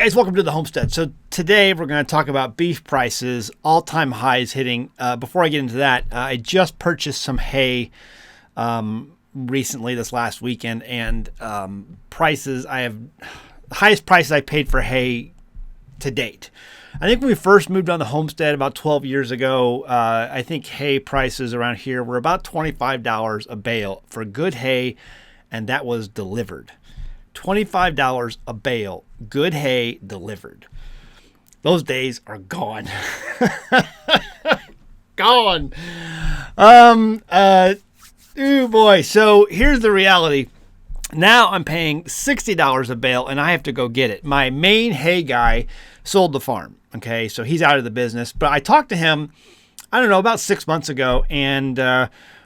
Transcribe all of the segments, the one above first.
Guys, welcome to the Homestead. So today we're going to talk about beef prices, all-time highs hitting. Before I get into that, I just purchased some hay recently this last weekend, and prices, I have the highest prices I paid for hay to date. I think when we first moved on the Homestead about 12 years ago, I think hay prices around here were about $25 a bale for good hay, and that was delivered. $25 a bale, good hay delivered. Those days are gone. Gone. Oh boy. So here's the reality. Now I'm paying $60 a bale and I have to go get it. My main hay guy sold the farm. Okay. So he's out of the business, but I talked to him, I don't know, about 6 months ago, and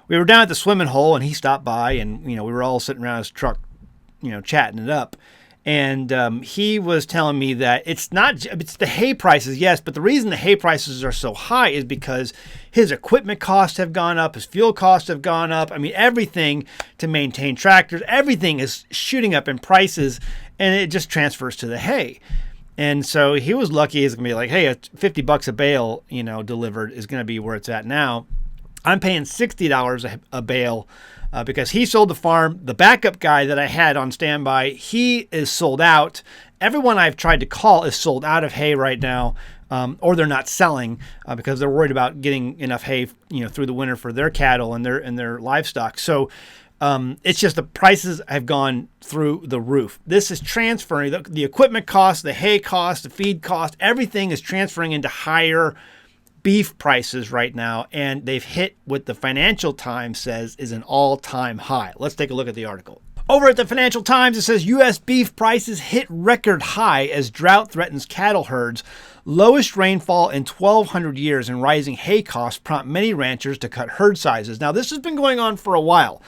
we were down at the swimming hole and he stopped by, and, we were all sitting around his truck, chatting it up. And he was telling me that it's the hay prices, yes, but the reason the hay prices are so high is because his equipment costs have gone up, his fuel costs have gone up. I mean, everything to maintain tractors, everything is shooting up in prices, and it just transfers to the hay. And so he was lucky. It's going to be like, hey, $50 a bale, delivered is going to be where it's at now. I'm paying $60 a bale because he sold the farm. The backup guy that I had on standby, he is sold out. Everyone I've tried to call is sold out of hay right now, or they're not selling because they're worried about getting enough hay, through the winter for their cattle and their livestock. So it's just the prices have gone through the roof. This is transferring the equipment cost, the hay cost, the feed cost, everything is transferring into higher beef prices right now, and they've hit what the Financial Times says is an all-time high. Let's take a look at the article. Over at the Financial Times, it says U.S. beef prices hit record high as drought threatens cattle herds. Lowest rainfall in 1,200 years and rising hay costs prompt many ranchers to cut herd sizes. Now, this has been going on for a while.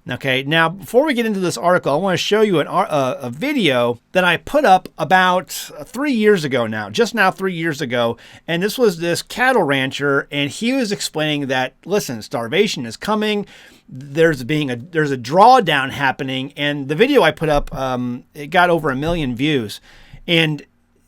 Okay, now before we get into this article, I want to show you a video that I put up about 3 years ago now, just now 3 years ago. And this was this cattle rancher, and he was explaining that, listen, starvation is coming. There's a drawdown happening. And the video I put up, it got over 1 million views. And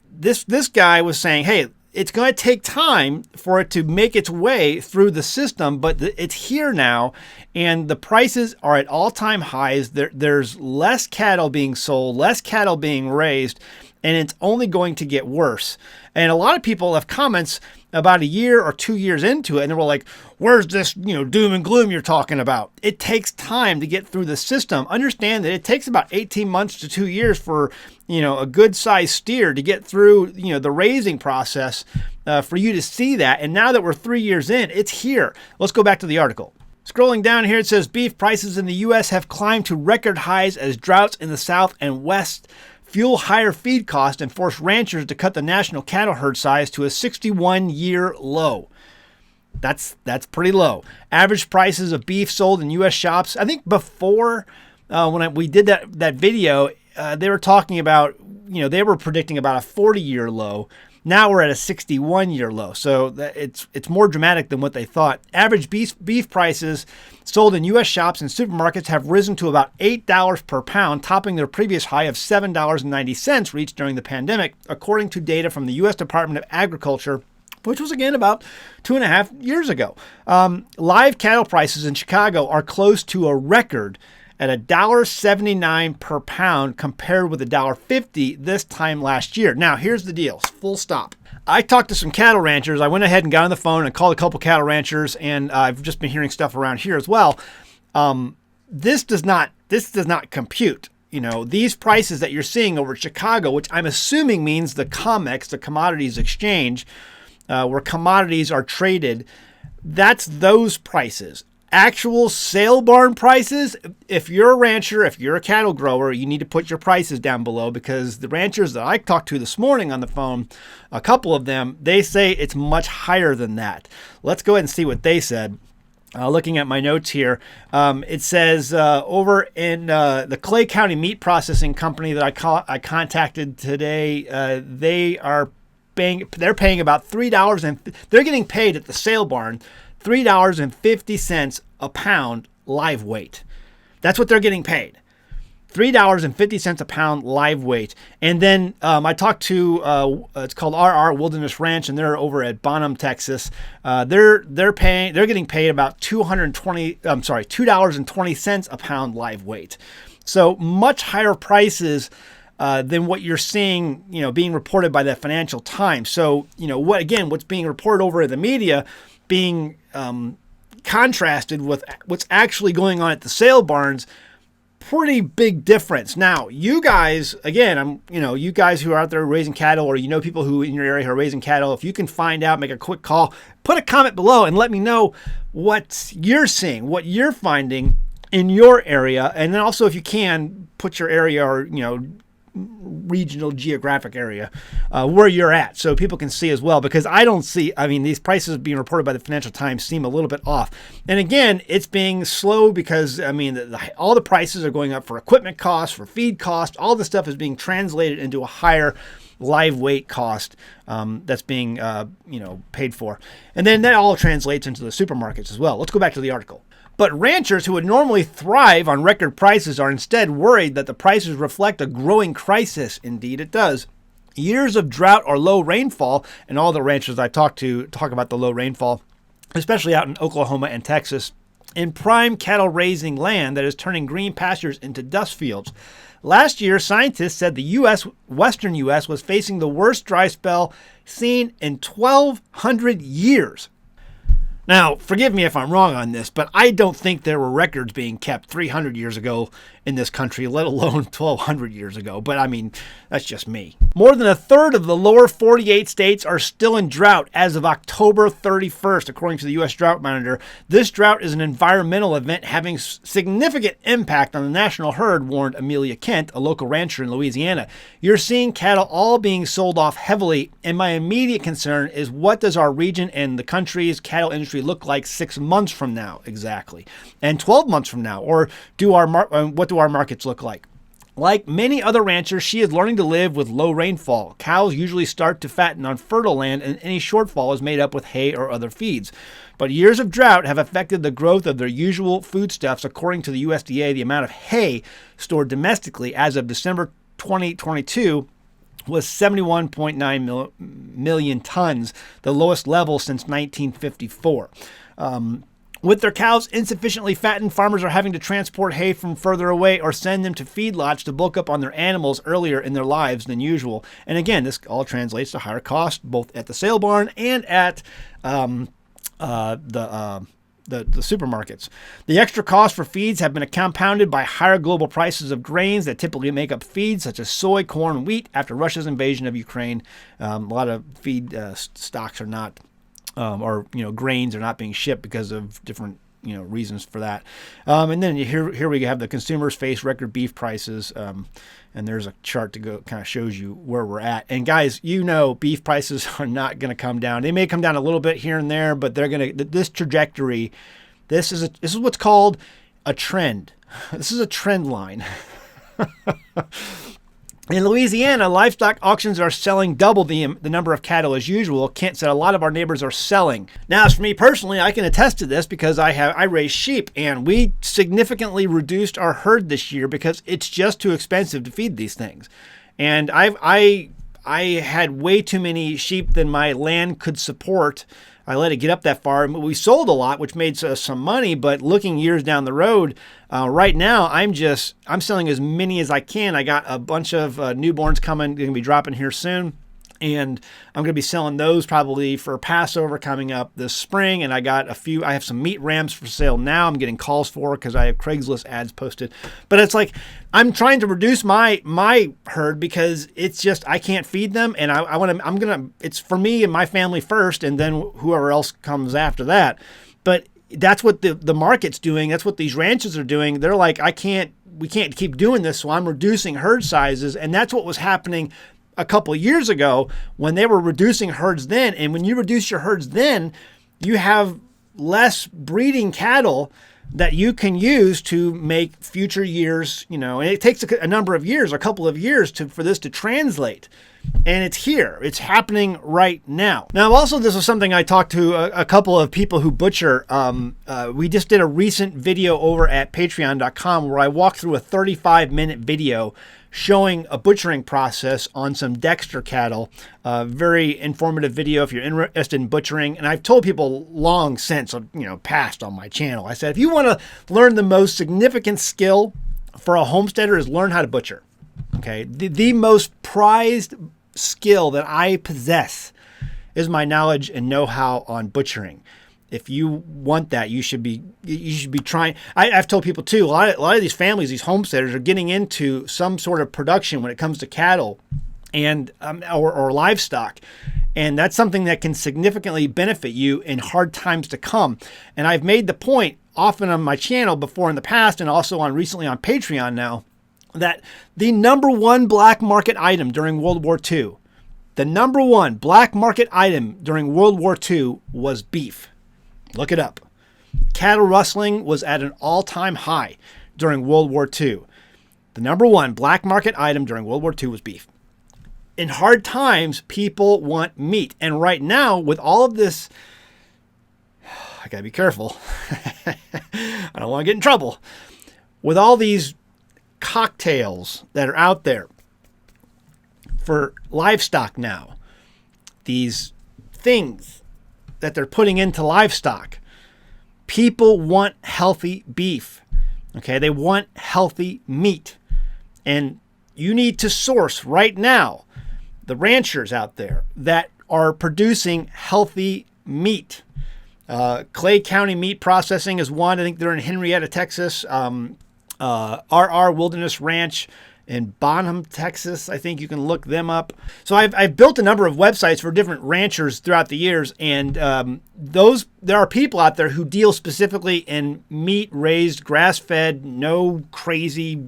this guy was saying, hey, it's going to take time for it to make its way through the system, but it's here now, and the prices are at all-time highs. There's less cattle being sold, less cattle being raised, and it's only going to get worse. And a lot of people have comments about a year or 2 years into it, and they were like, where's this, doom and gloom you're talking about? It takes time to get through the system. Understand that it takes about 18 months to 2 years for, a good-sized steer to get through, the raising process for you to see that. And now that we're 3 years in, it's here. Let's go back to the article. Scrolling down here, it says beef prices in the U.S. have climbed to record highs as droughts in the South and West fuel higher feed costs and force ranchers to cut the national cattle herd size to a 61-year low. That's pretty low. Average prices of beef sold in U.S. shops, I think before we did that video, they were talking about, they were predicting about a 40-year low. Now we're at a 61-year low. So it's more dramatic than what they thought. Average beef prices sold in U.S. shops and supermarkets have risen to about $8 per pound, topping their previous high of $7.90 reached during the pandemic, according to data from the U.S. Department of Agriculture, which was, again, about 2.5 years ago. Live cattle prices in Chicago are close to a record at $1.79 per pound compared with $1.50 this time last year. Now, here's the deal. Full stop. I talked to some cattle ranchers. I went ahead and got on the phone and called a couple cattle ranchers, and I've just been hearing stuff around here as well. This does not compute. These prices that you're seeing over Chicago, which I'm assuming means the COMEX, the Commodities Exchange, where commodities are traded, that's those prices. Actual sale barn prices, if you're a rancher, if you're a cattle grower, you need to put your prices down below, because the ranchers that I talked to this morning on the phone, a couple of them, they say it's much higher than that. Let's go ahead and see what they said. Looking at my notes here, it says over in the Clay County Meat Processing Company that I contacted today, they're paying about $3, and they're getting paid at the sale barn $3.50 a pound live weight. That's what they're getting paid. $3.50 a pound live weight. And then I talked to it's called RR Wilderness Ranch, and they're over at Bonham, Texas. They're getting paid about $2.20 a pound live weight. So much higher prices than what you're seeing, being reported by the Financial Times. So, what's being reported over in the media being contrasted with what's actually going on at the sale barns. Pretty big difference. Now, you guys, again, you guys who are out there raising cattle, or people who in your area who are raising cattle, if you can find out, make a quick call, put a comment below and let me know what you're seeing, what you're finding in your area. And then also, if you can, put your area or, regional geographic area where you're at, so people can see as well, because I don't see, these prices being reported by the Financial Times seem a little bit off. And again, it's being slow because all the prices are going up for equipment costs, for feed costs. All this stuff is being translated into a higher live weight cost that's being paid for, and then that all translates into the supermarkets as well. Let's go back to the article. But ranchers who would normally thrive on record prices are instead worried that the prices reflect a growing crisis. Indeed, it does. Years of drought or low rainfall, and all the ranchers I talk to talk about the low rainfall, especially out in Oklahoma and Texas, in prime cattle raising land that is turning green pastures into dust fields. Last year, scientists said the western U.S. was facing the worst dry spell seen in 1,200 years. Now, forgive me if I'm wrong on this, but I don't think there were records being kept 300 years ago in this country, let alone 1,200 years ago. But that's just me. More than a third of the lower 48 states are still in drought as of October 31st, according to the U.S. Drought Monitor. This drought is an environmental event having significant impact on the national herd, warned Amelia Kent, a local rancher in Louisiana. You're seeing cattle all being sold off heavily, and my immediate concern is, what does our region and the country's cattle industry look like 6 months from now exactly, and 12 months from now? Or what do our markets look like? Like many other ranchers, she is learning to live with low rainfall. Cows usually start to fatten on fertile land, and any shortfall is made up with hay or other feeds. But years of drought have affected the growth of their usual foodstuffs. According to the USDA, the amount of hay stored domestically as of December 2022 was 71.9 million tons, the lowest level since 1954. With their cows insufficiently fattened, farmers are having to transport hay from further away or send them to feedlots to bulk up on their animals earlier in their lives than usual. And again, this all translates to higher costs, both at the sale barn and at the supermarkets. The extra costs for feeds have been compounded by higher global prices of grains that typically make up feed, such as soy, corn, and wheat, after Russia's invasion of Ukraine. A lot of feed stocks are not, grains are not being shipped because of different reasons for that. And then here we have the consumers face record beef prices. And there's a chart to go kind of shows you where we're at. And guys, beef prices are not going to come down. They may come down a little bit here and there, but they're going to, this trajectory, this is what's called a trend. This is a trend line. In Louisiana, livestock auctions are selling double the number of cattle as usual. Kent said a lot of our neighbors are selling. Now, as for me personally, I can attest to this because I raise sheep, and we significantly reduced our herd this year because it's just too expensive to feed these things. And I had way too many sheep than my land could support. I let it get up that far. We sold a lot, which made us some money, but looking years down the road, right now, I'm selling as many as I can. I got a bunch of newborns coming, going to be dropping here soon. And I'm going to be selling those probably for Passover coming up this spring. And I have some meat rams for sale now. I'm getting calls for because I have Craigslist ads posted. But it's like, I'm trying to reduce my herd because it's just, I can't feed them. And it's for me and my family first, and then whoever else comes after that. But that's what the market's doing. That's what these ranches are doing. They're like, we can't keep doing this. So I'm reducing herd sizes. And that's what was happening a couple of years ago when they were reducing herds then. And when you reduce your herds then, you have less breeding cattle that you can use to make future years, and it takes a number of years, a couple of years for this to translate. And it's here. It's happening right now. Now, also, this is something I talked to a couple of people who butcher. We just did a recent video over at patreon.com where I walked through a 35-minute video showing a butchering process on some Dexter cattle. Very informative video if you're interested in butchering. And I've told people long since, past on my channel, I said, if you want to learn the most significant skill for a homesteader is learn how to butcher. Okay, the most prized skill that I possess is my knowledge and know-how on butchering. If you want that, you should be trying. I've told people too, a lot of these families, these homesteaders are getting into some sort of production when it comes to cattle and or livestock. And that's something that can significantly benefit you in hard times to come. And I've made the point often on my channel before in the past and also recently on Patreon now, that the number one black market item during World War II, the number one black market item during World War II was beef. Look it up. Cattle rustling was at an all-time high during World War II. The number one black market item during World War II was beef. In hard times, people want meat. And right now, with all of this, I gotta be careful. I don't want to get in trouble. With all these cocktails that are out there for livestock now, these things that they're putting into livestock, people want healthy beef. Okay, they want healthy meat. And you need to source right now the ranchers out there that are producing healthy meat. Clay County Meat Processing is one. I think they're in Henrietta, Texas. RR Wilderness Ranch in Bonham, Texas. I think you can look them up. So I've built a number of websites for different ranchers throughout the years, and there are people out there who deal specifically in meat raised, grass-fed, no crazy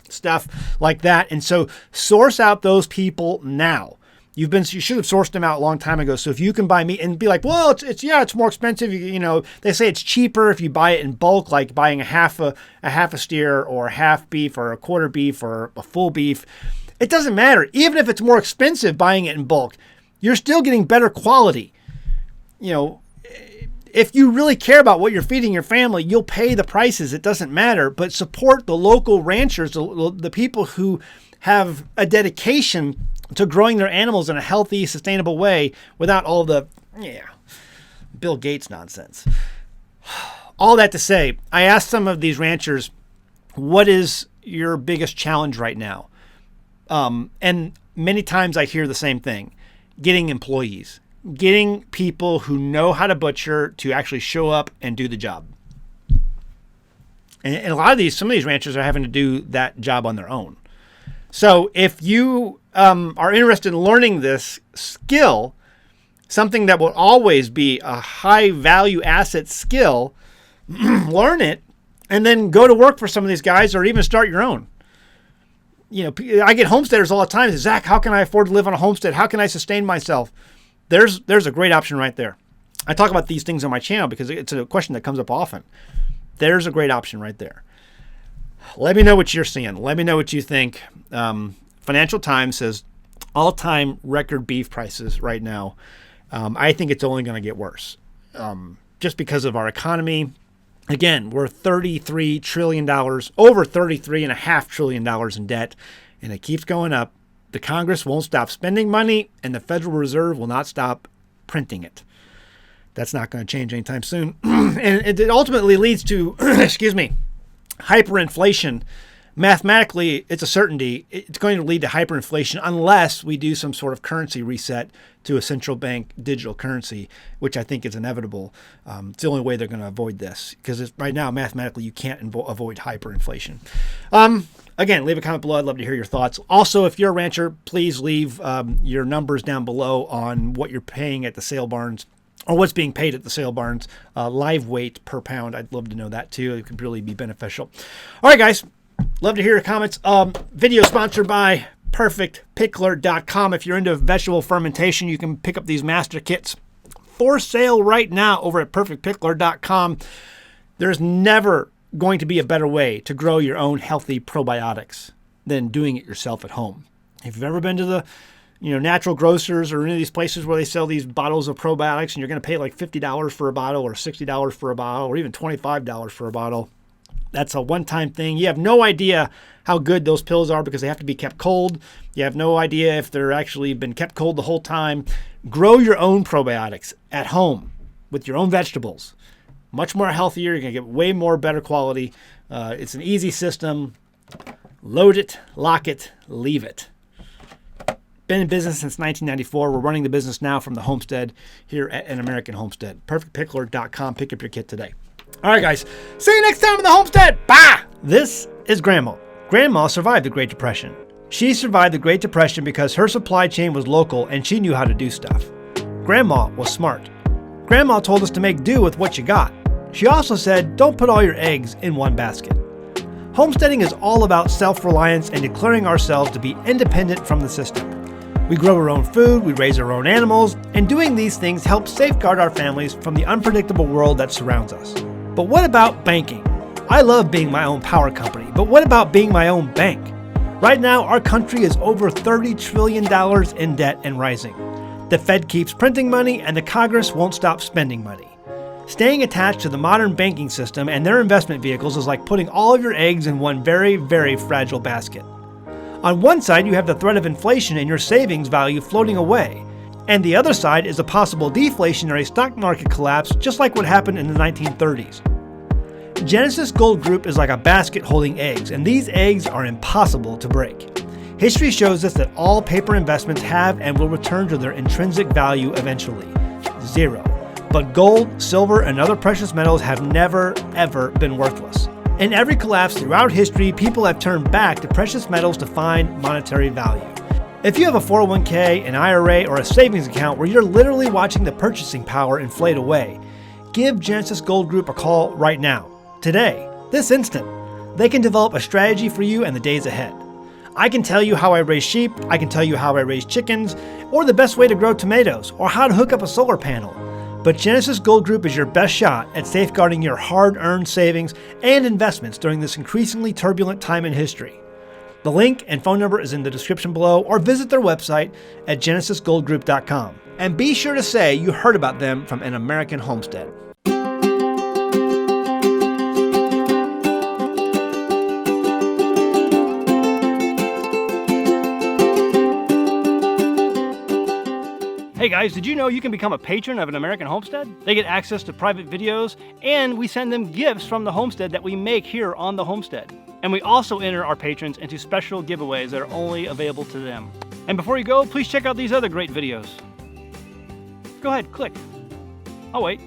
stuff like that. And so source out those people now. You should have sourced them out a long time ago. So if you can buy meat and be like, well, it's more expensive. They say it's cheaper if you buy it in bulk, like buying a half a steer or a half beef or a quarter beef or a full beef. It doesn't matter. Even if it's more expensive buying it in bulk, you're still getting better quality. If you really care about what you're feeding your family, you'll pay the prices. It doesn't matter. But support the local ranchers, the people who have a dedication to growing their animals in a healthy, sustainable way without all the Bill Gates nonsense. All that to say, I asked some of these ranchers, what is your biggest challenge right now? And many times I hear the same thing, getting employees, getting people who know how to butcher to actually show up and do the job. And some of these ranchers are having to do that job on their own. So if you are interested in learning this skill, something that will always be a high value asset skill, learn it and then go to work for some of these guys or even start your own. I get homesteaders all the time. Zach, how can I afford to live on a homestead? How can I sustain myself? There's a great option right there. I talk about these things on my channel because it's a question that comes up often. There's a great option right there. Let me know what you're seeing. Let me know what you think. Financial Times says all-time record beef prices right now. I think it's only going to get worse just because of our economy. Again, we're $33 trillion, over $33.5 trillion in debt, and it keeps going up. The Congress won't stop spending money, and the Federal Reserve will not stop printing it. That's not going to change anytime soon. And it ultimately leads to, hyperinflation. Mathematically, it's a certainty. It's going to lead to hyperinflation unless we do some sort of currency reset to a central bank digital currency, which I think is inevitable. It's the only way they're going to avoid this because right now, mathematically, you can't avoid hyperinflation. Again, leave a comment below. I'd love to hear your thoughts. Also, if you're a rancher, please leave your numbers down below on what you're paying at the sale barns or what's being paid at the sale barns, live weight per pound. I'd love to know that too. It could really be beneficial. All right, guys. Love to hear your comments. Video sponsored by perfectpickler.com. If you're into vegetable fermentation, you can pick up these master kits for sale right now over at perfectpickler.com. There's never going to be a better way to grow your own healthy probiotics than doing it yourself at home. If you've ever been to the natural grocers or any of these places where they sell these bottles of probiotics, and you're going to pay like $50 for a bottle or $60 for a bottle or even $25 for a bottle. That's a one-time thing. You have no idea how good those pills are because they have to be kept cold. You have no idea if they're actually been kept cold the whole time. Grow your own probiotics at home with your own vegetables. Much more healthier. You're going to get way more better quality. It's an easy system. Load it, lock it, leave it. Been in business since 1994. We're running the business now from the Homestead here at An American Homestead. PerfectPickler.com. Pick up your kit today. All right, guys. See you next time in the Homestead. Bye! This is Grandma. Grandma survived the Great Depression. She survived the Great Depression because her supply chain was local and she knew how to do stuff. Grandma was smart. Grandma told us to make do with what you got. She also said, don't put all your eggs in one basket. Homesteading is all about self-reliance and declaring ourselves to be independent from the system. We grow our own food, we raise our own animals, and doing these things helps safeguard our families from the unpredictable world that surrounds us. But what about banking? I love being my own power company, but what about being my own bank? Right now, our country is over $30 trillion in debt and rising. The Fed keeps printing money, and the Congress won't stop spending money. Staying attached to the modern banking system and their investment vehicles is like putting all of your eggs in one very, very fragile basket. On one side, you have the threat of inflation and your savings value floating away, and the other side is a possible deflationary stock market collapse, just like what happened in the 1930s. Genesis Gold Group is like a basket holding eggs, and these eggs are impossible to break. History shows us that all paper investments have and will return to their intrinsic value eventually. Zero. But gold, silver, and other precious metals have never, ever been worthless. In every collapse throughout history, people have turned back to precious metals to find monetary value. If you have a 401k, an IRA, or a savings account where you're literally watching the purchasing power inflate away, give Genesis Gold Group a call right now. Today, this instant. They can develop a strategy for you in the days ahead. I can tell you how I raise sheep, I can tell you how I raise chickens, or the best way to grow tomatoes, or how to hook up a solar panel. But Genesis Gold Group is your best shot at safeguarding your hard-earned savings and investments during this increasingly turbulent time in history. The link and phone number is in the description below, or visit their website at genesisgoldgroup.com. And be sure to say you heard about them from An American Homestead. Hey guys, did you know you can become a patron of An American Homestead? They get access to private videos, and we send them gifts from the homestead that we make here on the homestead. And we also enter our patrons into special giveaways that are only available to them. And before you go, please check out these other great videos. Go ahead, click. I'll wait.